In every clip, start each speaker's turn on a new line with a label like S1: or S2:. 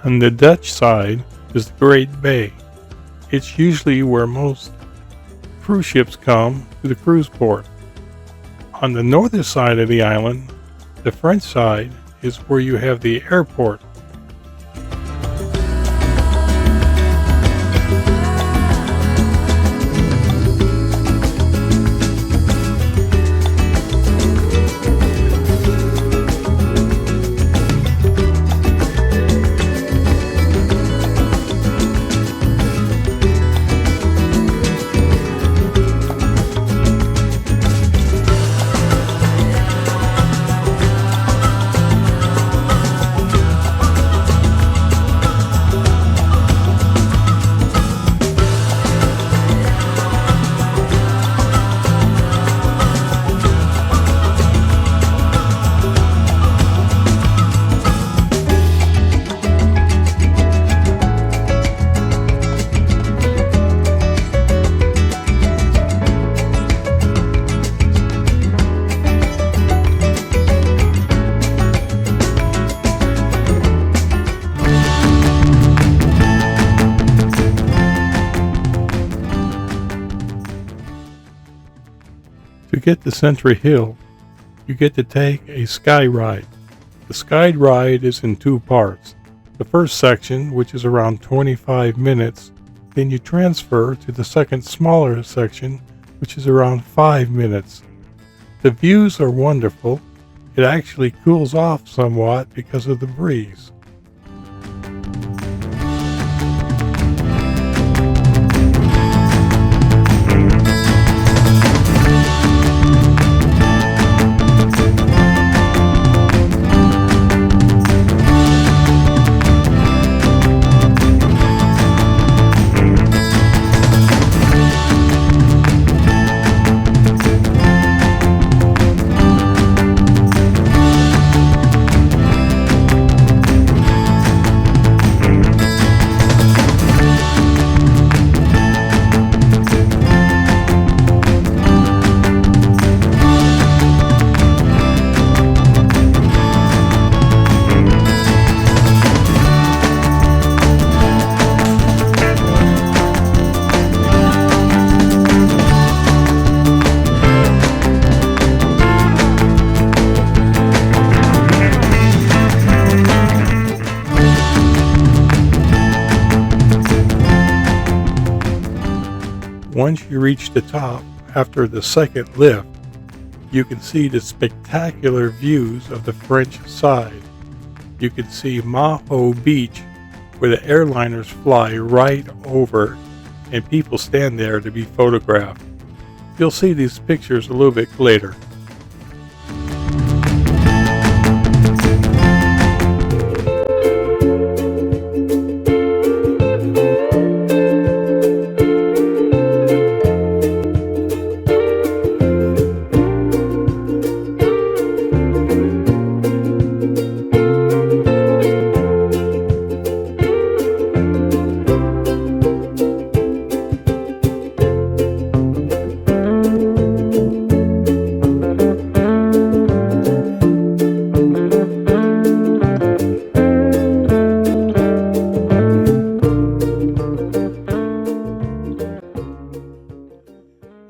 S1: On the Dutch side is the Great Bay. It's usually where most cruise ships come to the cruise port. On the northern side of the island, the French side, is where you have the airport. To get to Sentry Hill, you get to take a sky ride. The sky ride is in two parts. The first section, which is around 25 minutes, then you transfer to the second smaller section, which is around 5 minutes. The views are wonderful. It actually cools off somewhat because of the breeze. Once you reach the top, after the second lift, you can see the spectacular views of the French side. You can see Maho Beach, where the airliners fly right over, and people stand there to be photographed. You'll see these pictures a little bit later.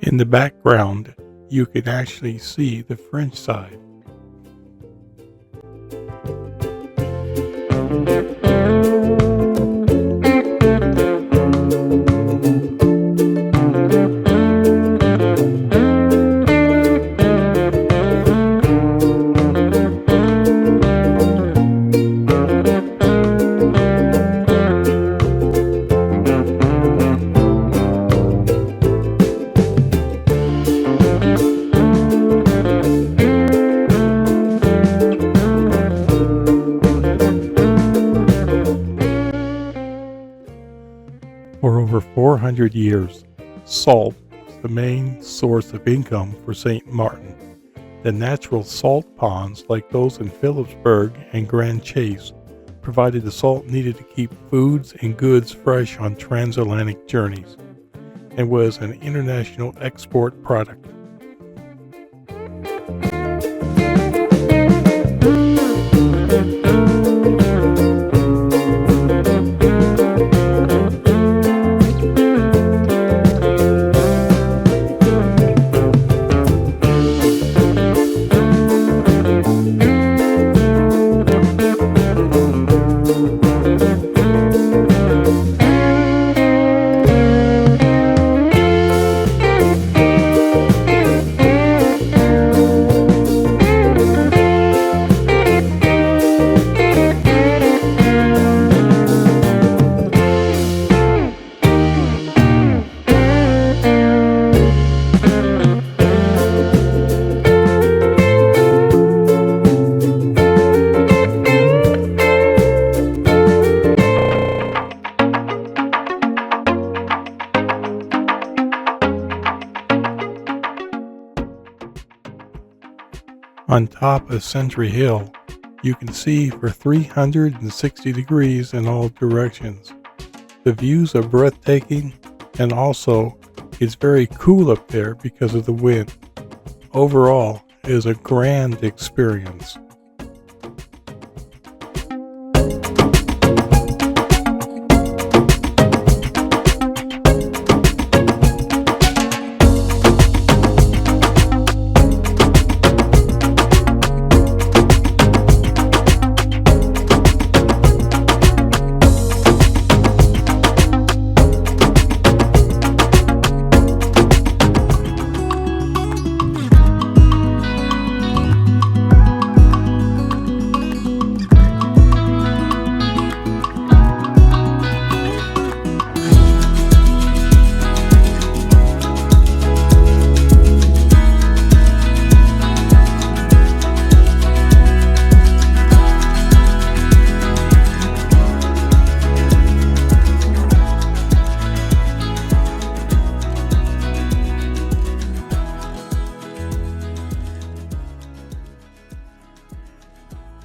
S1: In the background, you can actually see the French side. For over 400 years, salt was the main source of income for St. Marten. The natural salt ponds, like those in Phillipsburg and Grand Chase, provided the salt needed to keep foods and goods fresh on transatlantic journeys, and was an international export product. On top of Sentry Hill, you can see for 360 degrees in all directions. The views are breathtaking, and also it's very cool up there because of the wind. Overall, it is a grand experience.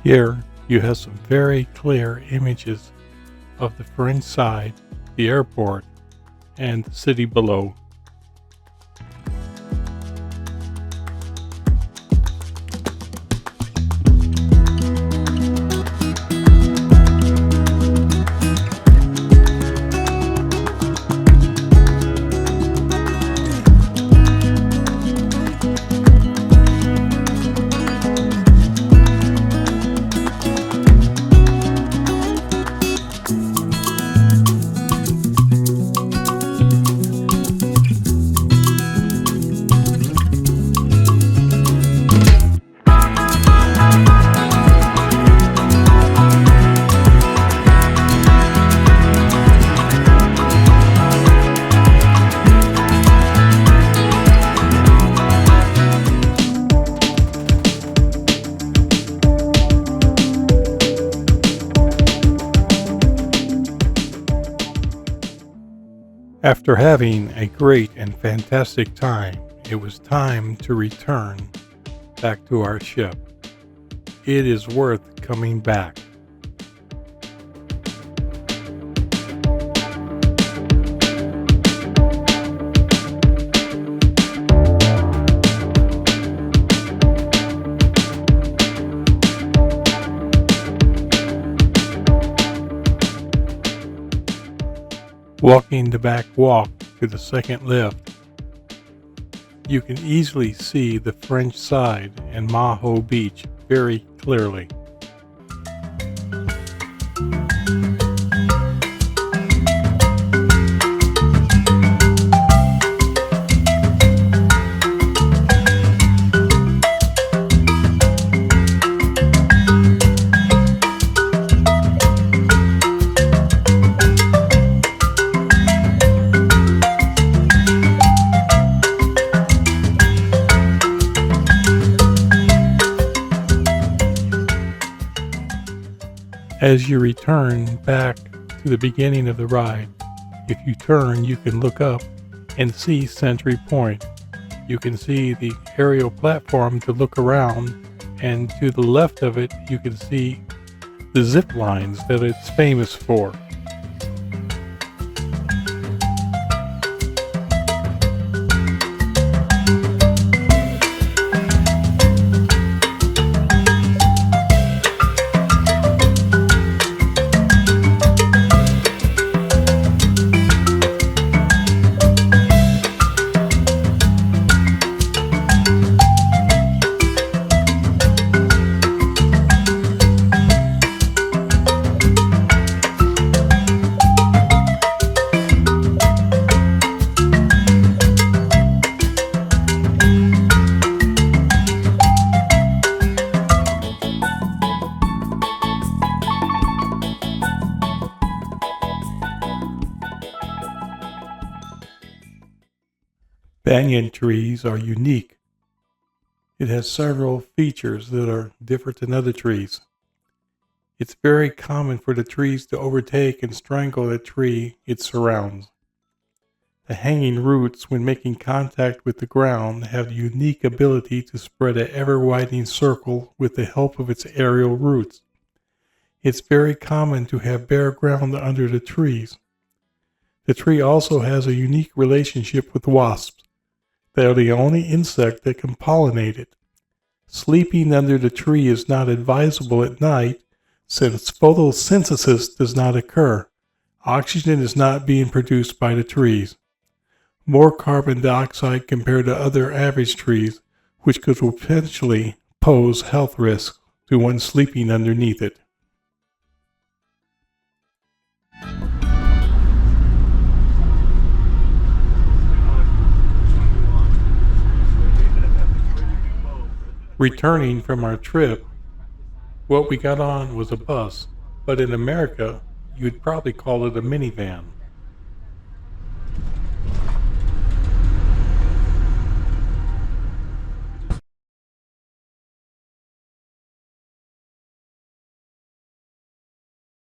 S1: Here, you have some very clear images of the French side, the airport, and the city below. After having a great and fantastic time, it was time to return back to our ship. It is worth coming back. Walking the back walk to the second lift, you can easily see the French side and Maho Beach very clearly. As you return back to the beginning of the ride, if you turn, you can look up and see Sentry Point. You can see the aerial platform to look around, and to the left of it, you can see the zip lines that it's famous for. Banyan trees are unique. It has several features that are different than other trees. It's very common for the trees to overtake and strangle the tree it surrounds. The hanging roots, when making contact with the ground, have the unique ability to spread an ever-widening circle with the help of its aerial roots. It's very common to have bare ground under the trees. The tree also has a unique relationship with wasps. They are the only insect that can pollinate it. Sleeping under the tree is not advisable at night since photosynthesis does not occur. Oxygen is not being produced by the trees. More carbon dioxide compared to other average trees, which could potentially pose health risks to one sleeping underneath it. Returning from our trip, what we got on was a bus, but in America, you'd probably call it a minivan.